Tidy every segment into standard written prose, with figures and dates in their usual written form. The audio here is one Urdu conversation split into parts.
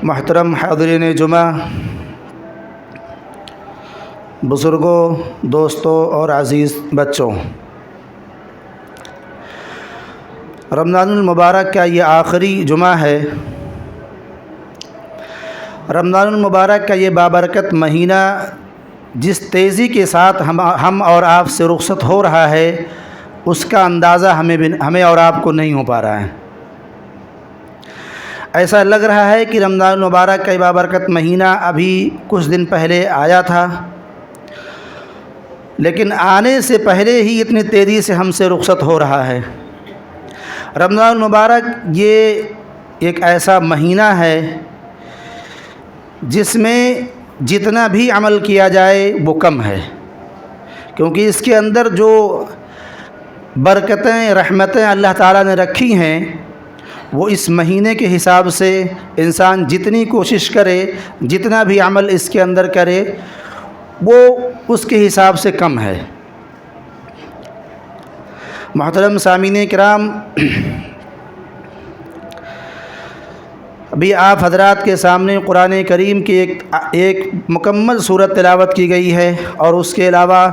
محترم حاضرین جمعہ، بزرگوں، دوستوں اور عزیز بچوں، رمضان المبارک کا یہ آخری جمعہ ہے۔ رمضان المبارک کا یہ بابرکت مہینہ جس تیزی کے ساتھ ہم اور آپ سے رخصت ہو رہا ہے، اس کا اندازہ ہمیں اور آپ کو نہیں ہو پا رہا ہے۔ ایسا لگ رہا ہے کہ رمضان المبارک کا یہ بابرکت مہینہ ابھی کچھ دن پہلے آیا تھا، لیکن آنے سے پہلے ہی اتنی تیزی سے ہم سے رخصت ہو رہا ہے۔ رمضان المبارک یہ ایک ایسا مہینہ ہے جس میں جتنا بھی عمل کیا جائے وہ کم ہے، کیونکہ اس کے اندر جو برکتیں، رحمتیں اللہ تعالیٰ نے رکھی ہیں، وہ اس مہینے کے حساب سے انسان جتنی کوشش کرے، جتنا بھی عمل اس کے اندر کرے، وہ اس کے حساب سے کم ہے۔ محترم سامعین کرام، ابھی آپ حضرات کے سامنے قرآن کریم کی ایک مکمل صورت تلاوت کی گئی ہے، اور اس کے علاوہ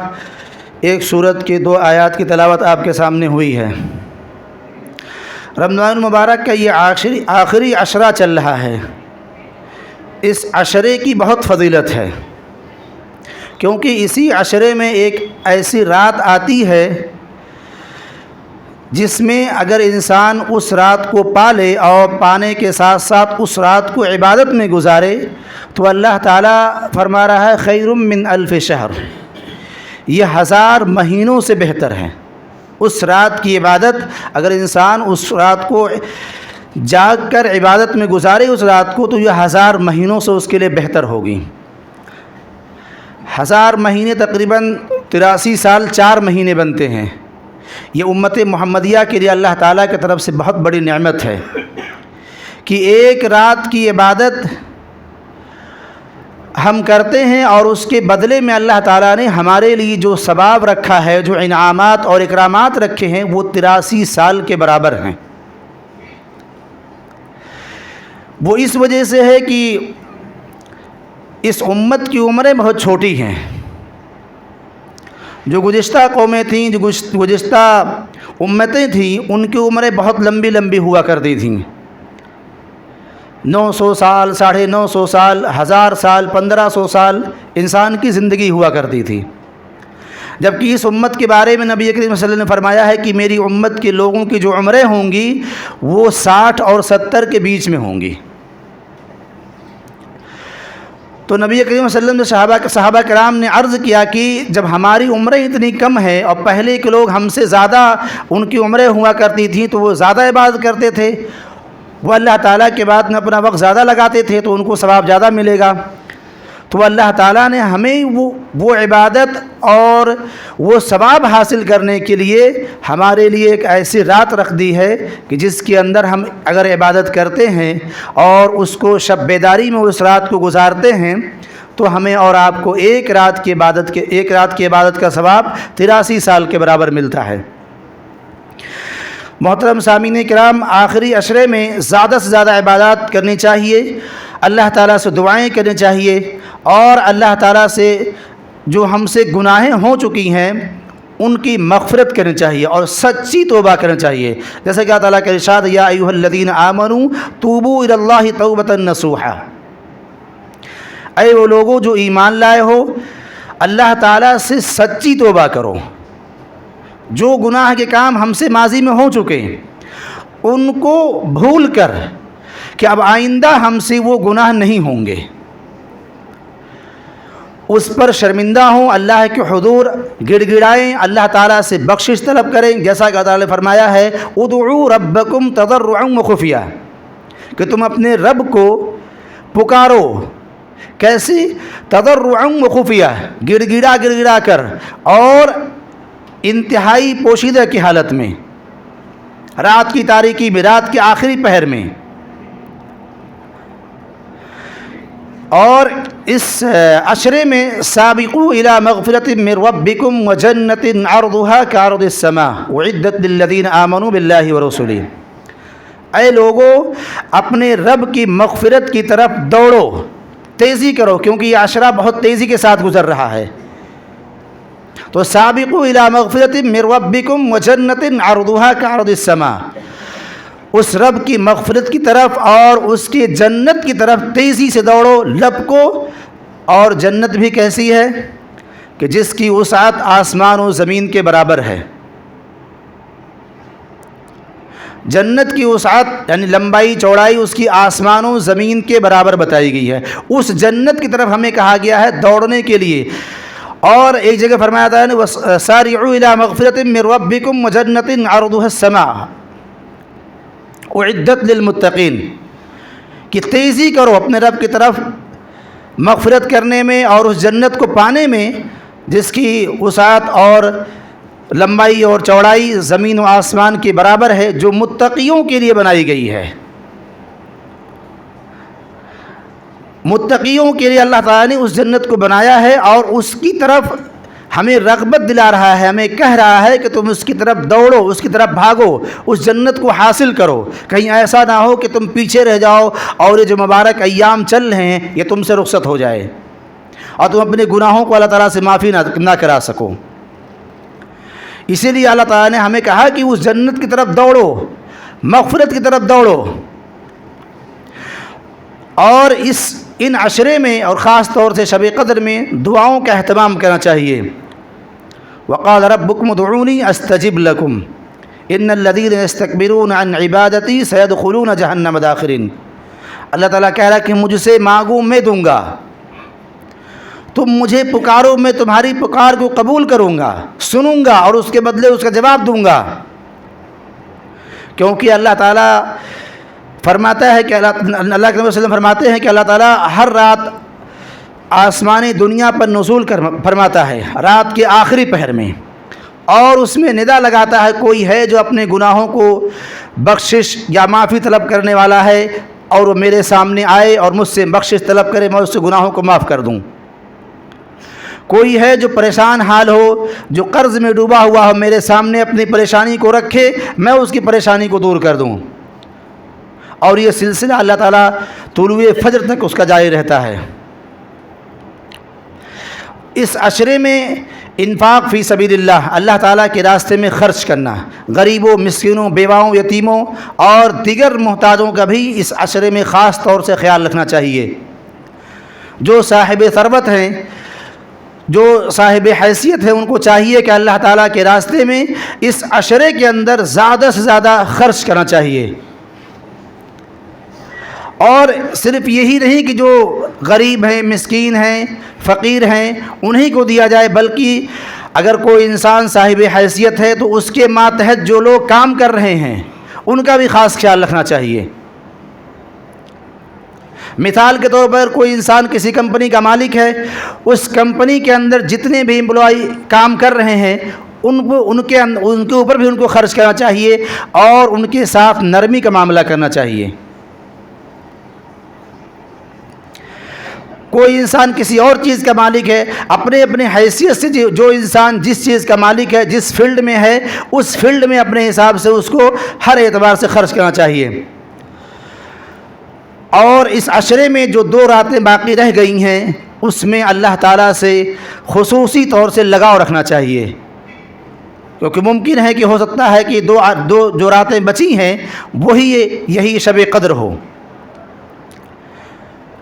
ایک صورت کی 2 آیات کی تلاوت آپ کے سامنے ہوئی ہے۔ رمضان المبارک کا یہ آخری عشرہ چل رہا ہے۔ اس عشرے کی بہت فضیلت ہے، کیونکہ اسی عشرے میں ایک ایسی رات آتی ہے جس میں اگر انسان اس رات کو پا لے اور پانے کے ساتھ ساتھ اس رات کو عبادت میں گزارے، تو اللہ تعالیٰ فرما رہا ہے خیر من الف شہر، یہ 1000 مہینوں سے بہتر ہے۔ اس رات کی عبادت اگر انسان اس رات کو جاگ کر عبادت میں گزارے اس رات کو، تو یہ 1000 مہینوں سے اس کے لیے بہتر ہوگی۔ 1000 مہینے تقریباً 83 سال 4 مہینے بنتے ہیں۔ یہ امت محمدیہ کے لیے اللہ تعالیٰ کی طرف سے بہت بڑی نعمت ہے کہ ایک رات کی عبادت ہم کرتے ہیں، اور اس کے بدلے میں اللہ تعالیٰ نے ہمارے لیے جو ثواب رکھا ہے، جو انعامات اور اکرامات رکھے ہیں، وہ 83 سال کے برابر ہیں۔ وہ اس وجہ سے ہے کہ اس امت کی عمریں بہت چھوٹی ہیں۔ جو گزشتہ قومیں تھیں، جو گزشتہ امتیں تھیں، ان کی عمریں بہت لمبی لمبی ہوا کرتی تھیں۔ 900 سال، 950 سال، 1000 سال، 1500 سال انسان کی زندگی ہوا کرتی تھی، جبکہ اس امت کے بارے میں نبی کریم صلی اللہ علیہ وسلم نے فرمایا ہے کہ میری امت کے لوگوں کی جو عمریں ہوں گی وہ 60 اور 70 کے بیچ میں ہوں گی۔ تو نبی کریم صلی اللہ علیہ وسلم سے صحابہ کرام نے عرض کیا کہ جب ہماری عمریں اتنی کم ہیں اور پہلے کے لوگ ہم سے زیادہ ان کی عمریں ہوا کرتی تھیں، تو وہ زیادہ عبادت کرتے تھے، وہ اللہ تعالیٰ کے بعد میں اپنا وقت زیادہ لگاتے تھے، تو ان کو ثواب زیادہ ملے گا۔ تو اللہ تعالیٰ نے ہمیں وہ عبادت اور وہ ثواب حاصل کرنے کے لیے ہمارے لیے ایک ایسی رات رکھ دی ہے کہ جس کے اندر ہم اگر عبادت کرتے ہیں اور اس کو شب بیداری میں اس رات کو گزارتے ہیں، تو ہمیں اور آپ کو ایک رات کی عبادت کا ثواب 83 سال کے برابر ملتا ہے۔ محترم سامعین کرام، آخری عشرے میں زیادہ سے زیادہ عبادات کرنی چاہیے، اللہ تعالیٰ سے دعائیں کرنی چاہیے، اور اللہ تعالیٰ سے جو ہم سے گناہیں ہو چکی ہیں ان کی مغفرت کرنی چاہیے اور سچی توبہ کرنی چاہیے، جیسے کہ اللہ تعالیٰ کا ارشاد یا ایھا الذین آمنوا توبوا الی اللہ توبۃ نصوحا، اے وہ لوگوں جو ایمان لائے ہو، اللہ تعالیٰ سے سچی توبہ کرو۔ جو گناہ کے کام ہم سے ماضی میں ہو چکے ان کو بھول کر کہ اب آئندہ ہم سے وہ گناہ نہیں ہوں گے، اس پر شرمندہ ہوں، اللہ کے حضور گڑ گڑائیں، اللہ تعالیٰ سے بخشش طلب کریں، جیسا کہ اللہ نے فرمایا ہے ادعوا ربکم تضرعا وخفیا، کہ تم اپنے رب کو پکارو، کیسی؟ تضرعا وخفیا، گڑ گڑا کر اور انتہائی پوشیدہ کی حالت میں، رات کی تاریکی میں، رات کے آخری پہر میں۔ اور اس عشرے میں سابقوا الی مغفرۃ من ربکم وجنۃ عرضها كعرض السماء اعدت للذین آمنوا باللہ ورسلہ، اے لوگو اپنے رب کی مغفرت کی طرف دوڑو، تیزی کرو، کیونکہ یہ عشرہ بہت تیزی کے ساتھ گزر رہا ہے۔ تو سابقوا الی مغفرۃ من ربکم وجنۃ عرضها کعرض السماء، اس رب کی مغفرت کی طرف اور اس کی جنت کی طرف تیزی سے دوڑو، لب کو۔ اور جنت بھی کیسی ہے کہ جس کی وسعت آسمان و زمین کے برابر ہے۔ جنت کی وسعت یعنی لمبائی چوڑائی اس کی آسمان و زمین کے برابر بتائی گئی ہے، اس جنت کی طرف ہمیں کہا گیا ہے دوڑنے کے لیے۔ اور ایک جگہ فرمایا تھا وَسَارِعُوا إِلَىٰ مَغْفِرَةٍ مِّن رَّبِّكُمْ وَجَنَّةٍ عَرْضُهَا السَّمَاءُ اُعِدَّتْ لِلْمُتَّقِينَ، کہ تیزی کرو اپنے رب کی طرف مغفرت کرنے میں اور اس جنت کو پانے میں جس کی وسعت اور لمبائی اور چوڑائی زمین و آسمان کے برابر ہے، جو متقیوں کے لیے بنائی گئی ہے۔ متقیوں کے لیے اللہ تعالیٰ نے اس جنت کو بنایا ہے اور اس کی طرف ہمیں رغبت دلا رہا ہے، ہمیں کہہ رہا ہے کہ تم اس کی طرف دوڑو، اس کی طرف بھاگو، اس جنت کو حاصل کرو۔ کہیں ایسا نہ ہو کہ تم پیچھے رہ جاؤ اور یہ جو مبارک ایام چل رہے ہیں یہ تم سے رخصت ہو جائے اور تم اپنے گناہوں کو اللہ تعالیٰ سے معافی نہ کرا سکو۔ اسی لیے اللہ تعالیٰ نے ہمیں کہا کہ اس جنت کی طرف دوڑو، مغفرت کی طرف دوڑو۔ اور ان عشرے میں اور خاص طور سے شب قدر میں دعاؤں کا اہتمام کرنا چاہیے۔ وقال ربکم ادعونی استجب لکم ان الذین یستکبرون عن عبادتی سیدخلون جہنم داخرین۔ اللہ تعالیٰ کہہ رہا ہے کہ مجھ سے مانگو میں دوں گا، تم مجھے پکارو میں تمہاری پکار کو قبول کروں گا، سنوں گا اور اس کے بدلے اس کا جواب دوں گا۔ کیونکہ اللہ تعالیٰ فرماتا ہے کہ اللہ کے نبی صلی اللہ علیہ وسلم فرماتے ہیں کہ اللہ تعالیٰ ہر رات آسمانی دنیا پر نزول فرماتا ہے رات کے آخری پہر میں، اور اس میں ندا لگاتا ہے کوئی ہے جو اپنے گناہوں کو بخشش یا معافی طلب کرنے والا ہے اور وہ میرے سامنے آئے اور مجھ سے بخشش طلب کرے، میں اس سے گناہوں کو معاف کر دوں۔ کوئی ہے جو پریشان حال ہو، جو قرض میں ڈوبا ہوا ہو، میرے سامنے اپنی پریشانی کو رکھے، میں اس کی پریشانی کو دور کر دوں۔ اور یہ سلسلہ اللہ تعالیٰ طلوع فجر تک اس کا جاری رہتا ہے۔ اس عشرے میں انفاق فی سبیل اللہ، اللہ تعالیٰ کے راستے میں خرچ کرنا، غریبوں، مسکینوں، بیواؤں، یتیموں اور دیگر محتاجوں کا بھی اس عشرے میں خاص طور سے خیال رکھنا چاہیے۔ جو صاحب ثروت ہیں، جو صاحب حیثیت ہیں، ان کو چاہیے کہ اللہ تعالیٰ کے راستے میں اس عشرے کے اندر زیادہ سے زیادہ خرچ کرنا چاہیے۔ اور صرف یہی نہیں کہ جو غریب ہیں، مسکین ہیں، فقیر ہیں انہی کو دیا جائے، بلکہ اگر کوئی انسان صاحب حیثیت ہے تو اس کے ماتحت جو لوگ کام کر رہے ہیں ان کا بھی خاص خیال رکھنا چاہیے۔ مثال کے طور پر کوئی انسان کسی کمپنی کا مالک ہے، اس کمپنی کے اندر جتنے بھی امپلائی کام کر رہے ہیں ان کے اوپر بھی ان کو خرچ کرنا چاہیے اور ان کے ساتھ نرمی کا معاملہ کرنا چاہیے۔ کوئی انسان کسی اور چیز کا مالک ہے، اپنے حیثیت سے جو انسان جس چیز کا مالک ہے، جس فیلڈ میں ہے، اس فیلڈ میں اپنے حساب سے اس کو ہر اعتبار سے خرچ کرنا چاہیے۔ اور اس عشرے میں جو 2 راتیں باقی رہ گئی ہیں اس میں اللہ تعالیٰ سے خصوصی طور سے لگاؤ رکھنا چاہیے، کیونکہ ممکن ہے کہ ہو سکتا ہے کہ دو جو راتیں بچی ہیں وہی یہی شب قدر ہو،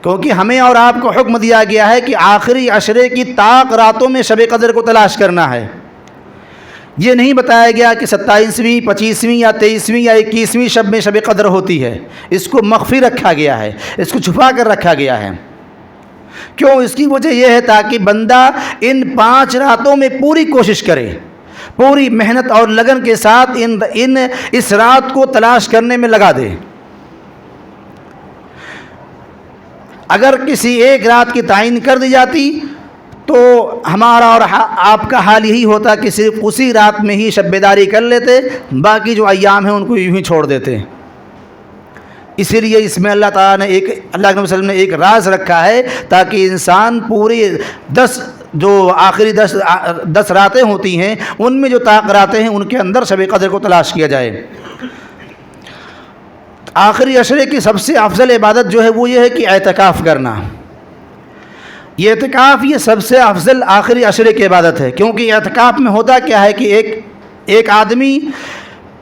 کیونکہ ہمیں اور آپ کو حکم دیا گیا ہے کہ آخری عشرے کی طاق راتوں میں شب قدر کو تلاش کرنا ہے۔ یہ نہیں بتایا گیا کہ 27ویں، 25ویں یا 23ویں یا 21ویں شب میں شب قدر ہوتی ہے، اس کو مخفی رکھا گیا ہے، اس کو چھپا کر رکھا گیا ہے۔ کیوں؟ اس کی وجہ یہ ہے تاکہ بندہ ان 5 راتوں میں پوری کوشش کرے، پوری محنت اور لگن کے ساتھ اس رات کو تلاش کرنے میں لگا دے۔ اگر کسی ایک رات کی تعین کر دی جاتی تو ہمارا اور آپ کا حال یہی ہوتا کہ صرف اسی رات میں ہی شب بیداری کر لیتے، باقی جو ایام ہیں ان کو یوں ہی چھوڑ دیتے۔ اسی لیے اس میں اللہ تعالیٰ نے اللہ کے نبی صلی اللہ علیہ وسلم نے ایک راز رکھا ہے تاکہ انسان پوری 10 جو آخری 10 راتیں ہوتی ہیں ان میں جو طاق راتیں ہیں ان کے اندر شب قدر کو تلاش کیا جائے۔ آخری عشرے کی سب سے افضل عبادت جو ہے وہ یہ ہے کہ اعتکاف کرنا. یہ اعتکاف یہ سب سے افضل آخری عشرے کی عبادت ہے، کیونکہ اعتکاف میں ہوتا کیا ہے کہ ایک آدمی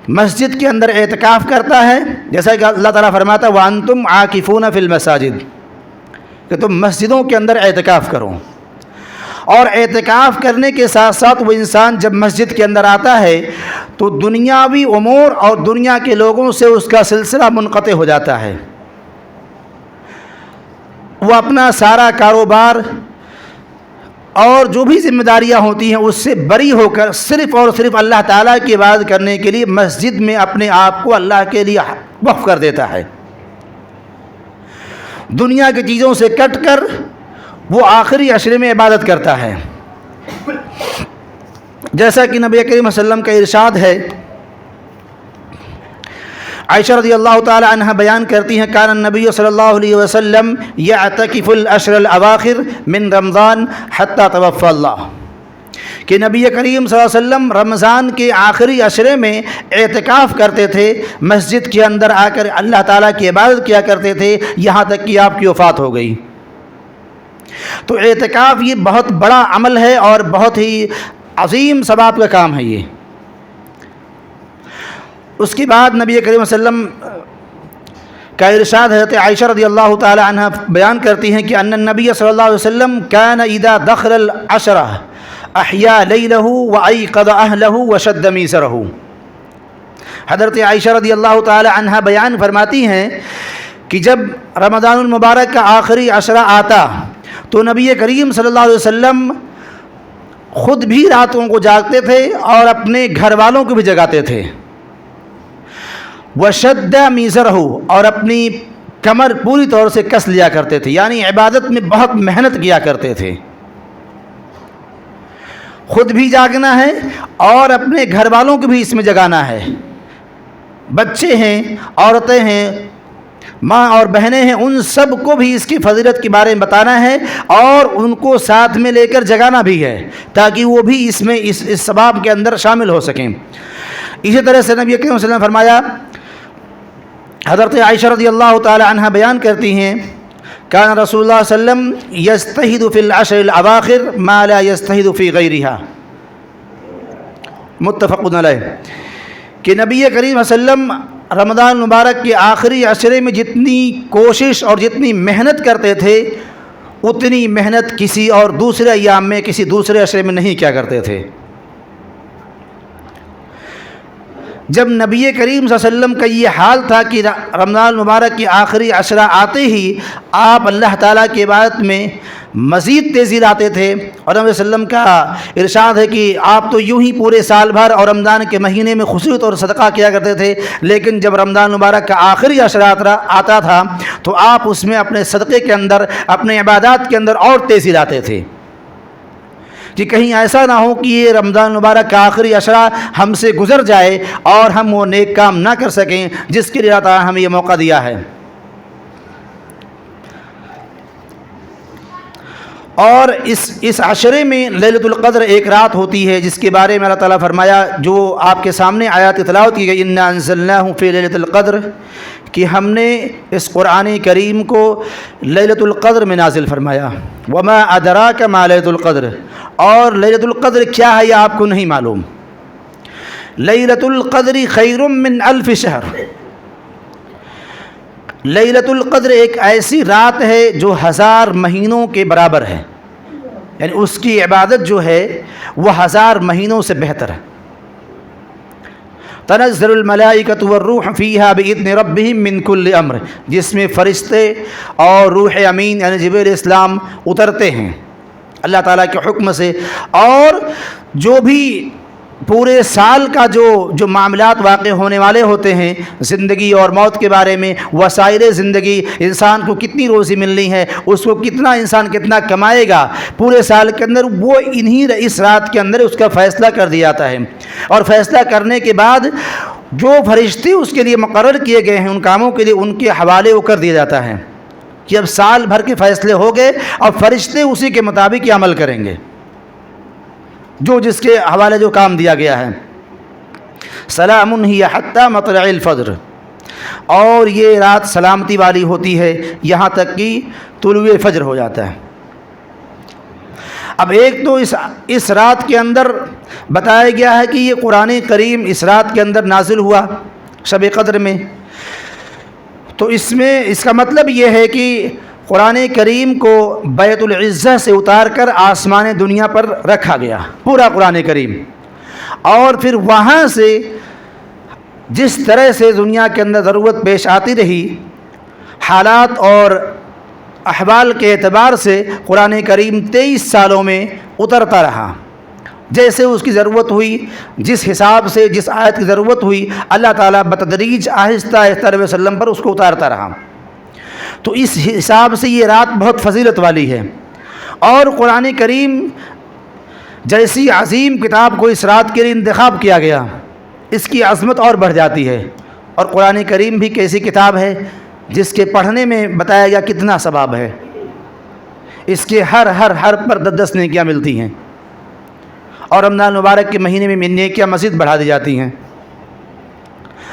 مسجد کے اندر اعتکاف کرتا ہے، جیسا کہ اللہ تعالیٰ فرماتا ہے وَأَنْتُمْ عَاكِفُونَ فِي الْمَسَاجِدِ، کہ تم مسجدوں کے اندر اعتکاف کرو. اور اعتکاف کرنے کے ساتھ ساتھ وہ انسان جب مسجد کے اندر آتا ہے تو دنیاوی امور اور دنیا کے لوگوں سے اس کا سلسلہ منقطع ہو جاتا ہے. وہ اپنا سارا کاروبار اور جو بھی ذمہ داریاں ہوتی ہیں اس سے بری ہو کر صرف اور صرف اللہ تعالیٰ کی عبادت کرنے کے لیے مسجد میں اپنے آپ کو اللہ کے لیے وقف کر دیتا ہے. دنیا کی چیزوں سے کٹ کر وہ آخری عشرے میں عبادت کرتا ہے. جیسا کہ نبی کریم صلی اللہ علیہ وسلم کا ارشاد ہے، عائشہ رضی اللہ تعالی عنہ بیان کرتی ہیں کان النبی صلی اللہ علیہ وسلم یعتکف العشر الاواخر من رمضان حتی توفی اللہ، کہ نبی کریم صلی اللہ علیہ وسلم رمضان کے آخری عشرے میں اعتکاف کرتے تھے، مسجد کے اندر آ کر اللہ تعالیٰ کی عبادت کیا کرتے تھے یہاں تک کہ آپ کی وفات ہو گئی. تو اعتکاف یہ بہت بڑا عمل ہے اور بہت ہی عظیم ثواب کا کام ہے یہ. اس کے بعد نبی کریم صلی اللہ علیہ وسلم کا ارشاد حضرت عائشہ رضی اللہ تعالی عنہ بیان کرتی ہیں کہ ان النبی صلی اللہ علیہ وسلم كان اذا دخل العشرہ احیا لیلہ وایقظ اہلہ وشد میسرہ. حضرت عائشہ رضی اللہ تعالی عنہ بیان فرماتی ہیں کہ جب رمضان المبارک کا آخری عشرہ آتا تو نبی کریم صلی اللہ علیہ وسلم خود بھی راتوں کو جاگتے تھے اور اپنے گھر والوں کو بھی جگاتے تھے. وشد میسرہ، اور اپنی کمر پوری طور سے کس لیا کرتے تھے، یعنی عبادت میں بہت محنت کیا کرتے تھے. خود بھی جاگنا ہے اور اپنے گھر والوں کو بھی اس میں جگانا ہے. بچے ہیں، عورتیں ہیں، ماں اور بہنیں ہیں، ان سب کو بھی اس کی فضیلت کے بارے میں بتانا ہے اور ان کو ساتھ میں لے کر جگانا بھی ہے تاکہ وہ بھی اس میں اس ثواب کے اندر شامل ہو سکیں. اسی طرح سے نبی کریم صلی اللہ علیہ وسلم فرمایا، حضرت عائشہ رضی اللہ تعالی عنہ بیان کرتی ہیں کان رسول اللہ صلی اللہ علیہ وسلم یجتہد فی العشر الاواخر ما لا یجتہد فی غیرہا، متفق علیہ، کہ نبی کریم صلی اللہ علیہ وسلم رمضان مبارک کے آخری عشرے میں جتنی کوشش اور جتنی محنت کرتے تھے اتنی محنت کسی اور دوسرے ایام میں کسی دوسرے عشرے میں نہیں کیا کرتے تھے. جب نبی کریم صلی اللہ علیہ وسلم کا یہ حال تھا کہ رمضان مبارک کی آخری عشرہ آتے ہی آپ اللہ تعالیٰ کی عبادت میں مزید تیزی لاتے تھے، اور نبی صلی اللہ علیہ وسلم کا ارشاد ہے کہ آپ تو یوں ہی پورے سال بھر اور رمضان کے مہینے میں خصوصی طور صدقہ کیا کرتے تھے، لیکن جب رمضان مبارک کا آخری عشرہ آتا تھا تو آپ اس میں اپنے صدقے کے اندر، اپنے عبادات کے اندر اور تیزی لاتے تھے کہ کہیں ایسا نہ ہو کہ یہ رمضان مبارک کا آخری عشرہ ہم سے گزر جائے اور ہم وہ نیک کام نہ کر سکیں جس کے لیے اللہ تعالیٰ نے ہمیں یہ موقع دیا ہے. اور اس عشرے میں لیلۃ القدر ایک رات ہوتی ہے جس کے بارے میں اللہ تعالیٰ فرمایا، جو آپ کے سامنے آیات تلاوت کی گئی، انا انزلناہ فی لیلۃ القدر، کہ ہم نے اس قرآن کریم کو لیلۃ القدر میں نازل فرمایا. وما ادراک ما لیلۃ القدر، اور لیلۃ القدر کیا ہے یہ آپ کو نہیں معلوم. لیلۃ القدر خیر من الف شہر، لیلۃ القدر ایک ایسی رات ہے جو 1000 مہینوں کے برابر ہے، یعنی اس کی عبادت جو ہے وہ 1000 مہینوں سے بہتر ہے. تنزل الملائکۃ والروح فیہا بإذن ربہم من کل امر، جس میں فرشتے اور روح امین یعنی جبریل علیہ السلام اترتے ہیں اللہ تعالیٰ کے حکم سے، اور جو بھی پورے سال کا جو معاملات واقع ہونے والے ہوتے ہیں زندگی اور موت کے بارے میں، وسائل زندگی، انسان کو کتنی روزی ملنی ہے، اس کو کتنا انسان کتنا کمائے گا پورے سال کے اندر، وہ اس رات کے اندر اس کا فیصلہ کر دیا جاتا ہے. اور فیصلہ کرنے کے بعد جو فرشتے اس کے لیے مقرر کیے گئے ہیں ان کاموں کے لیے ان کے حوالے وہ کر دیا جاتا ہے کہ اب سال بھر کے فیصلے ہو گئے، اب فرشتے اسی کے مطابق ہی عمل کریں گے جو جس کے حوالے جو کام دیا گیا ہے. سلام ہی حتی مطلع الفجر، اور یہ رات سلامتی والی ہوتی ہے یہاں تک کہ طلوع فجر ہو جاتا ہے۔ اب ایک تو اس رات کے اندر بتایا گیا ہے کہ یہ قرآن کریم اس رات کے اندر نازل ہوا شب قدر میں، تو اس کا مطلب یہ ہے کہ قرآن کریم کو بیت العزہ سے اتار کر آسمان دنیا پر رکھا گیا پورا قرآن کریم، اور پھر وہاں سے جس طرح سے دنیا کے اندر ضرورت پیش آتی رہی حالات اور احوال کے اعتبار سے قرآن کریم 23 سالوں میں اترتا رہا، جیسے اس کی ضرورت ہوئی، جس حساب سے جس آیت کی ضرورت ہوئی اللہ تعالیٰ بتدریج آہستہ آہستہ نبی وسلم پر اس کو اتارتا رہا۔ تو اس حساب سے یہ رات بہت فضیلت والی ہے، اور قرآن کریم جیسی عظیم کتاب کو اس رات کے لیے انتخاب کیا گیا، اس کی عظمت اور بڑھ جاتی ہے۔ اور قرآن کریم بھی کیسی کتاب ہے جس کے پڑھنے میں بتایا گیا کتنا ثواب ہے، اس کے ہر پر 10 نیکیاں ملتی ہیں، اور رمضان مبارک کے مہینے میں نیکیاں مزید بڑھا دی جاتی ہیں۔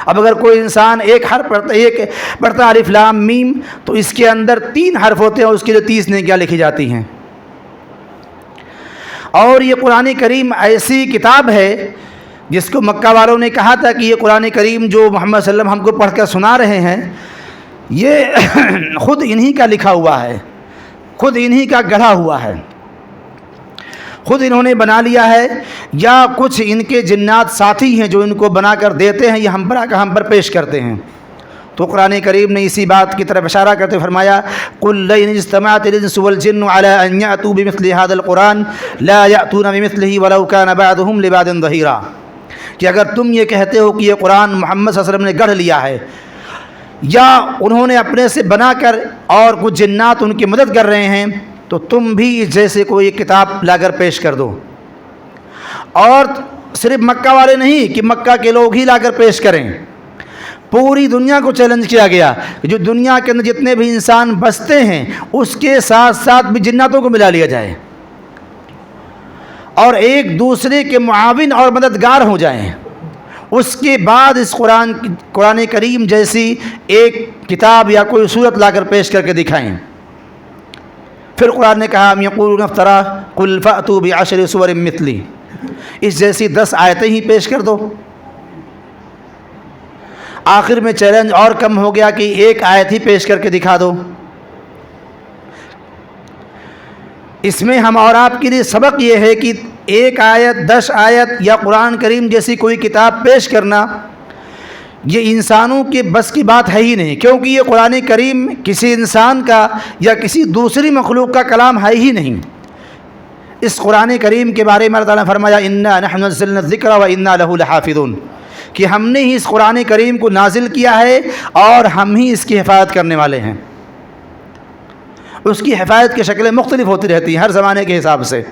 اب اگر کوئی انسان ایک پڑھتا الف لام میم، تو اس کے اندر 3 حرف ہوتے ہیں اور اس کے لیے 30 نیکیاں لکھی جاتی ہیں۔ اور یہ قرآن کریم ایسی کتاب ہے جس کو مکہ والوں نے کہا تھا کہ یہ قرآن کریم جو محمد صلی اللہ علیہ وسلم ہم کو پڑھ کر سنا رہے ہیں یہ خود انہی کا لکھا ہوا ہے، خود انہی کا گڑھا ہوا ہے، خود انہوں نے بنا لیا ہے، یا کچھ ان کے جنات ساتھی ہیں جو ان کو بنا کر دیتے ہیں، یہ ہم پر پیش کرتے ہیں۔ تو قرآن کریم نے اسی بات کی طرف اشارہ کرتے فرمایا قُلْ لَئِنِ اجْتَمَعَتِ الْإِنسُ وَالْجِنُّ عَلَىٰ أَن يَأْتُوا بِمِثْلِ هَٰذَا الْقُرْآنِ لَا يَأْتُونَ بِمِثْلِهِ وَلَوْ كَانَ بَعْضُهُمْ لِبَعْضٍ ظَهِيرًا، کہ اگر تم یہ کہتے ہو کہ یہ قرآن محمد صلی اللہ علیہ وسلم نے گڑھ لیا ہے، یا انہوں نے اپنے سے بنا کر اور کچھ جنات ان کی مدد کر رہے ہیں، تو تم بھی اس جیسے کوئی کتاب لا کر پیش کر دو۔ اور صرف مکہ والے نہیں کہ مکہ کے لوگ ہی لا کر پیش کریں، پوری دنیا کو چیلنج کیا گیا کہ جو دنیا کے اندر جتنے بھی انسان بستے ہیں اس کے ساتھ ساتھ بھی جناتوں کو ملا لیا جائے، اور ایک دوسرے کے معاون اور مددگار ہو جائیں، اس کے بعد اس قرآن کریم جیسی ایک کتاب یا کوئی صورت لا کر پیش کر کے دکھائیں۔ پھر قرآن نے کہا ام یقولون افترا قل فأتوا بعشر سور مثلی، اس جیسی 10 آیتیں ہی پیش کر دو۔ آخر میں چیلنج اور کم ہو گیا کہ ایک آیت ہی پیش کر کے دکھا دو۔ اس میں ہم اور آپ کے لیے سبق یہ ہے کہ ایک آیت 10 آیت یا قرآن کریم جیسی کوئی کتاب پیش کرنا یہ انسانوں کے بس کی بات ہے ہی نہیں، کیونکہ یہ قرآن کریم کسی انسان کا یا کسی دوسری مخلوق کا کلام ہے ہی نہیں۔ اس قرآن کریم کے بارے میں اللہ تعالیٰ نے فرمایا انا نحن نزلنا الذکر وانا لہ لحافظون، کہ ہم نے ہی اس قرآن کریم کو نازل کیا ہے اور ہم ہی اس کی حفاظت کرنے والے ہیں۔ اس کی حفاظت کی شکلیں مختلف ہوتی رہتی ہیں ہر زمانے کے حساب سے۔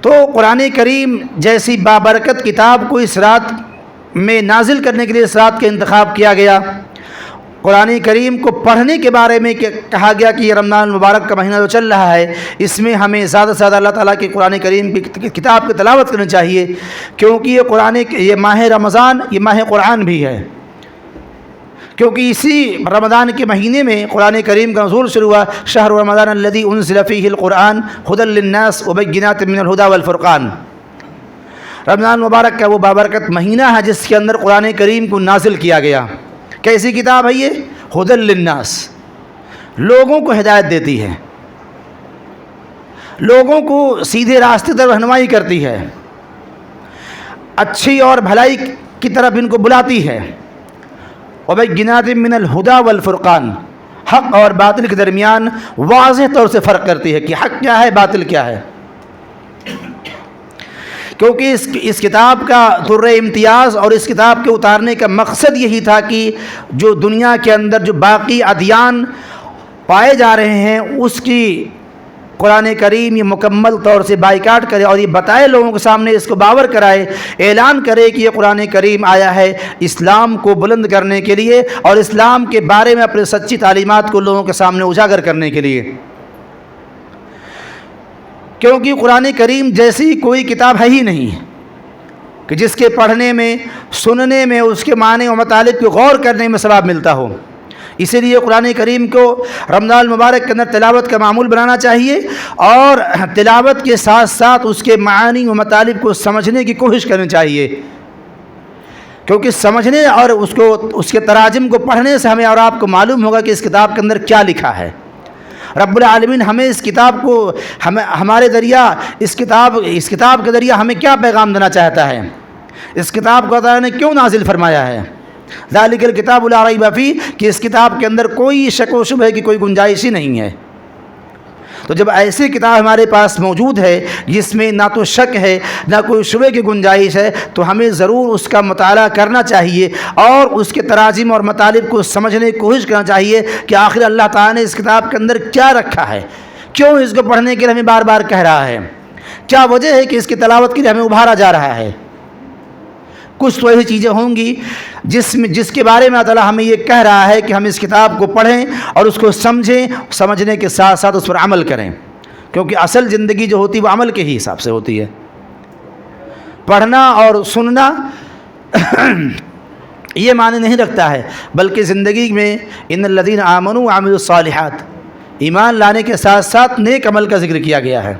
تو قرآن کریم جیسی بابرکت کتاب کو اس رات میں نازل کرنے کے لیے اس رات کا انتخاب کیا گیا۔ قرآن کریم کو پڑھنے کے بارے میں کہا گیا کہ یہ رمضان المبارک کا مہینہ جو چل رہا ہے اس میں ہمیں زیادہ سے زیادہ اللہ تعالیٰ کے قرآن کریم کی کتاب کی تلاوت کرنی چاہیے، کیونکہ یہ ماہ رمضان یہ ماہ قرآن بھی ہے، کیونکہ اسی رمضان کے مہینے میں قرآن کریم کا نزول شروع ہوا، شہر رمضان الذی انزل فیہ القرآن ھدی للناس وبینات من الھدی والفرقان۔ رمضان مبارک کا وہ بابرکت مہینہ ہے جس کے اندر قرآن کریم کو نازل کیا گیا۔ کیسی کتاب ہے یہ؟ ھدی للناس، لوگوں کو ہدایت دیتی ہے، لوگوں کو سیدھے راستے پر رہنمائی کرتی ہے، اچھی اور بھلائی کی طرف ان کو بلاتی ہے۔ وبینات من الھدی والفرقان، حق اور باطل کے درمیان واضح طور سے فرق کرتی ہے کہ حق کیا ہے باطل کیا ہے، کیونکہ اس کتاب کا در امتیاز اور اس کتاب کے اتارنے کا مقصد یہی تھا کہ جو دنیا کے اندر جو باقی ادیان پائے جا رہے ہیں اس کی قرآن کریم یہ مکمل طور سے بائیکاٹ کرے اور یہ بتائے لوگوں کے سامنے، اس کو باور کرائے، اعلان کرے کہ یہ قرآن کریم آیا ہے اسلام کو بلند کرنے کے لیے اور اسلام کے بارے میں اپنے سچی تعلیمات کو لوگوں کے سامنے اجاگر کرنے کے لیے، کیونکہ قرآن کریم جیسی کوئی کتاب ہے ہی نہیں۔ کہ جس کے پڑھنے میں، سننے میں، اس کے معنی و مطالب کو غور کرنے میں ثواب ملتا ہو۔ اسی لیے قرآن کریم کو رمضان المبارک کے اندر تلاوت کا معمول بنانا چاہیے، اور تلاوت کے ساتھ ساتھ اس کے معانی و مطالب کو سمجھنے کی کوشش کرنی چاہیے، کیونکہ سمجھنے اور اس کے تراجم کو پڑھنے سے ہمیں اور آپ کو معلوم ہوگا کہ اس کتاب کے اندر کیا لکھا ہے۔ رب العالمین ہمیں اس کتاب کو ہمارے ذریعہ اس کتاب کے ذریعہ ہمیں کیا پیغام دینا چاہتا ہے، اس کتاب کو اللہ نے کیوں نازل فرمایا ہے۔ ذالک الکتاب لا ریب فیہ، کہ اس کتاب کے اندر کوئی شک و شبہ کی کوئی گنجائش ہی نہیں ہے۔ تو جب ایسی کتاب ہمارے پاس موجود ہے جس میں نہ تو شک ہے نہ کوئی شبہ کی گنجائش ہے، تو ہمیں ضرور اس کا مطالعہ کرنا چاہیے اور اس کے تراجم اور مطالب کو سمجھنے کی کوشش کرنا چاہیے کہ آخر اللہ تعالیٰ نے اس کتاب کے اندر کیا رکھا ہے، کیوں اس کو پڑھنے کے لیے ہمیں بار بار کہہ رہا ہے، کیا وجہ ہے کہ اس کی تلاوت کے لیے ہمیں ابھارا جا رہا ہے۔ کچھ تو ایسی چیزیں ہوں گی جس کے بارے میں اللہ تعالیٰ ہمیں یہ کہہ رہا ہے کہ ہم اس کتاب کو پڑھیں اور اس کو سمجھیں، سمجھنے کے ساتھ ساتھ اس پر عمل کریں، کیونکہ اصل زندگی جو ہوتی ہے وہ عمل کے ہی حساب سے ہوتی ہے۔ پڑھنا اور سننا یہ معنی نہیں رکھتا ہے، بلکہ زندگی میں ان الذین آمنوا وعملوا الصالحات، ایمان لانے کے ساتھ ساتھ نیک عمل کا ذکر کیا گیا ہے۔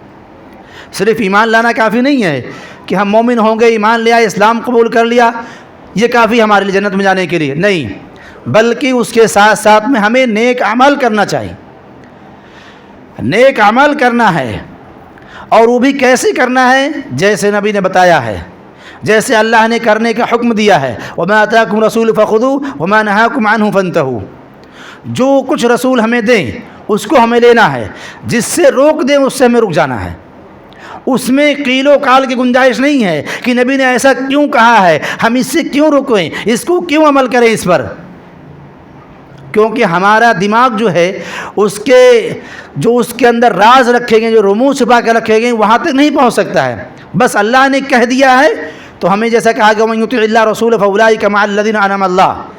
صرف ایمان لانا کافی نہیں ہے کہ ہم مومن ہوں گے، ایمان لے آئے، اسلام قبول کر لیا، یہ کافی ہمارے لیے جنت میں جانے کے لیے نہیں، بلکہ اس کے ساتھ ساتھ میں ہمیں نیک عمل کرنا چاہیے، نیک عمل کرنا ہے، اور وہ بھی کیسے کرنا ہے؟ جیسے نبی نے بتایا ہے، جیسے اللہ نے کرنے کا حکم دیا ہے، وَمَا آتَاكُمْ الرَّسُولُ فَخُذُوهُ وَمَا نَهَاكُمْ عَنْهُ فَانْتَهُوا، جو کچھ رسول ہمیں دیں اس کو ہمیں لینا ہے، جس سے روک دیں اس سے ہمیں رک جانا ہے۔ اس میں قیل و قال کی گنجائش نہیں ہے کہ نبی نے ایسا کیوں کہا ہے، ہم اس سے کیوں رکیں، اس کو کیوں عمل کریں اس پر، کیونکہ ہمارا دماغ جو ہے اس کے اندر راز رکھے گئے، جو رموز چھپا کے رکھے گئے، وہاں تک نہیں پہنچ سکتا ہے۔ بس اللہ نے کہہ دیا ہے تو ہمیں جیسا کہا کہ وَمَن يُطِعِ اللَّهَ وَرَسُولَهُ فَأُولَٰئِكَ مَعَ الَّذِينَ أَنْعَمَ اللَّهُ،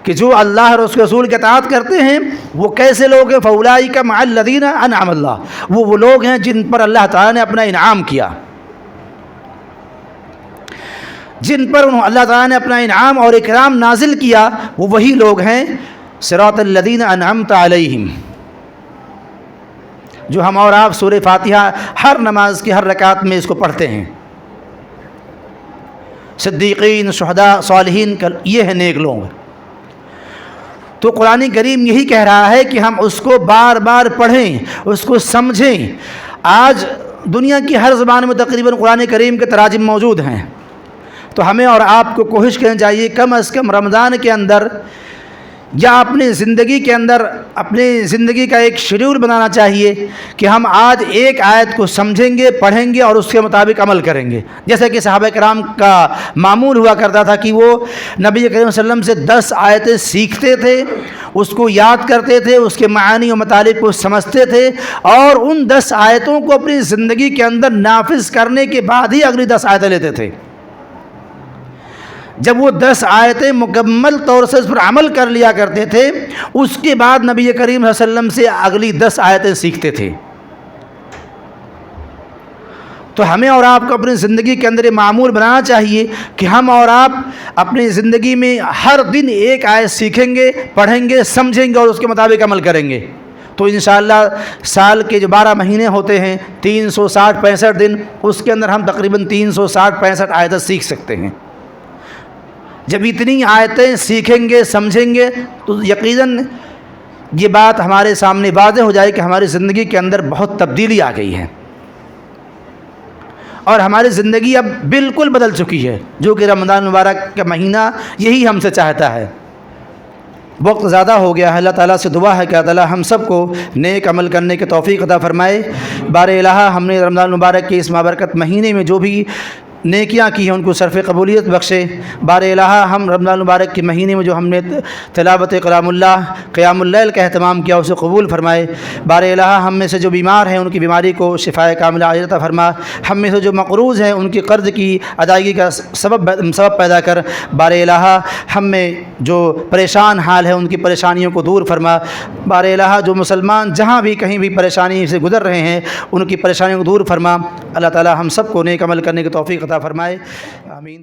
کہ جو اللہ اور اس کے رسول کے اطاعت کرتے ہیں وہ کیسے لوگ ہیں؟ فَأُولَٰئِكَ مَعَ الَّذِينَ أَنْعَمَ اللَّهُ، وہ لوگ ہیں جن پر اللہ تعالیٰ نے اپنا انعام کیا، جن پر اللہ تعالیٰ نے اپنا انعام اور اکرام نازل کیا، وہ وہی لوگ ہیں صراط الذین انعمت علیہم، جو ہم اور آپ سورہ فاتحہ ہر نماز کی ہر رکعت میں اس کو پڑھتے ہیں۔ صدیقین، شہداء، صالحین، یہ ہیں نیک لوگ۔ تو قرآن کریم یہی کہہ رہا ہے کہ ہم اس کو بار بار پڑھیں، اس کو سمجھیں۔ آج دنیا کی ہر زبان میں تقریباً قرآن کریم کے تراجم موجود ہیں، تو ہمیں اور آپ کو کوشش کرنی چاہیے کم از کم رمضان کے اندر یا اپنی زندگی کے اندر اپنی زندگی کا ایک شیڈول بنانا چاہیے کہ ہم آج ایک آیت کو سمجھیں گے، پڑھیں گے اور اس کے مطابق عمل کریں گے۔ جیسا کہ صحابہ کرام کا معمول ہوا کرتا تھا کہ وہ نبی کریم صلی اللہ علیہ وسلم سے 10 آیتیں سیکھتے تھے، اس کو یاد کرتے تھے، اس کے معانی و مطالب کو سمجھتے تھے، اور ان 10 آیتوں کو اپنی زندگی کے اندر نافذ کرنے کے بعد ہی اگلی 10 آیتیں لیتے تھے۔ جب وہ 10 آیتیں مکمل طور سے اس پر عمل کر لیا کرتے تھے، اس کے بعد نبی کریم صلی اللہ علیہ وسلم سے اگلی 10 آیتیں سیکھتے تھے۔ تو ہمیں اور آپ کو اپنی زندگی کے اندر یہ معمول بنانا چاہیے کہ ہم اور آپ اپنی زندگی میں ہر دن ایک آیت سیکھیں گے، پڑھیں گے، سمجھیں گے اور اس کے مطابق عمل کریں گے، تو انشاءاللہ سال کے جو 12 مہینے ہوتے ہیں 360-65 دن، اس کے اندر ہم تقریباً 360-65 آیتیں سیکھ سکتے ہیں۔ جب اتنی آیتیں سیکھیں گے، سمجھیں گے، تو یقیناً یہ بات ہمارے سامنے واضح ہو جائے کہ ہماری زندگی کے اندر بہت تبدیلی آ گئی ہے، اور ہماری زندگی اب بالکل بدل چکی ہے، جو کہ رمضان مبارک کا مہینہ یہی ہم سے چاہتا ہے۔ وقت زیادہ ہو گیا ہے، اللہ تعالیٰ سے دعا ہے کہ اللہ تعالیٰ ہم سب کو نیک عمل کرنے کی توفیق عطا فرمائے۔ بار الہ ہم نے رمضان مبارک کے اس بابرکت مہینے میں جو بھی نیکیاں کی ہیں ان کو صرف قبولیت بخشے۔ بار الہ ہم رمضان مبارک کے مہینے میں جو ہم نے تلاوت کلام اللہ، قیام اللیل کا اہتمام کیا، اسے قبول فرمائے۔ بار الہ ہم میں سے جو بیمار ہیں ان کی بیماری کو شفائے کاملہ عاجلہ عطا فرما، ہم میں سے جو مقروض ہیں ان کی قرض کی ادائیگی کا سبب پیدا کر۔ بار الہ ہم میں جو پریشان حال ہیں ان کی پریشانیوں کو دور فرما۔ بار الہ جو مسلمان جہاں بھی کہیں بھی پریشانی سے گزر رہے ہیں ان کی پریشانیوں کو دور فرما۔ اللہ تعالی ہم سب کو نیک عمل کرنے کی توفیق عطا عطا فرمائے، آمین۔